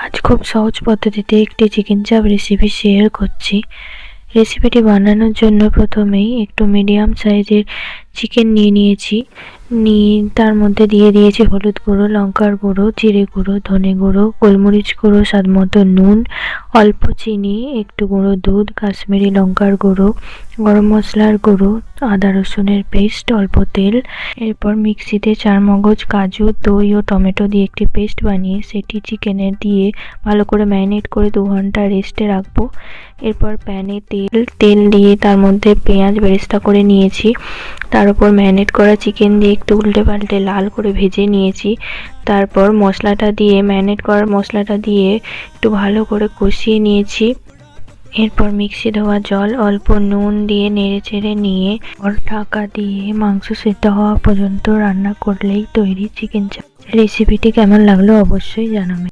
আজ খুব সহজ পদ্ধতিতে একটি চিকেন চাপ রেসিপি শেয়ার করছি। রেসিপিটি বানানোর জন্য প্রথমেই একটু মিডিয়াম সাইজের চিকেন নিয়েছি। তার মধ্যে দিয়ে দিয়েছি হলুদ গুঁড়ো, লঙ্কার গুঁড়ো, জিরে গুঁড়ো, ধনে গুঁড়ো, গোলমরিচ গুঁড়ো, স্বাদ মতো নুন, অল্প চিনি, একটু গুঁড়ো দুধ, কাশ্মীরি লঙ্কার গুঁড়ো, গরম মশলার গুঁড়ো, আদা রসুনের পেস্ট, অল্প তেল। এরপর মিক্সিতে চারমগজ, কাজু, দই ও টমেটো দিয়ে একটি পেস্ট বানিয়ে সেটি চিকেনে দিয়ে ভালো করে ম্যারিনেট করে 2 ঘন্টা রেস্টে রাখবো। এরপর প্যানে তেল দিয়ে তার মধ্যে পেঁয়াজ বেরেস্তা করে নিয়েছি। তার উপর ম্যারিনেট করা চিকেন দিয়ে একটু উল্টে পাল্টে লাল করে ভেজে নিয়েছি। তারপর ম্যারিনেট করার মশলাটা দিয়ে একটু ভালো করে কষিয়ে নিয়েছি। এরপর মিক্সি ধোয়া জল, অল্প নুন দিয়ে নেড়ে চেড়ে নিয়ে ঢাকা দিয়ে মাংস সেদ্ধ হওয়া পর্যন্ত রান্না করলেই তৈরি চিকেন চাপ। রেসিপিটি কেমন লাগলো অবশ্যই জানাবেন।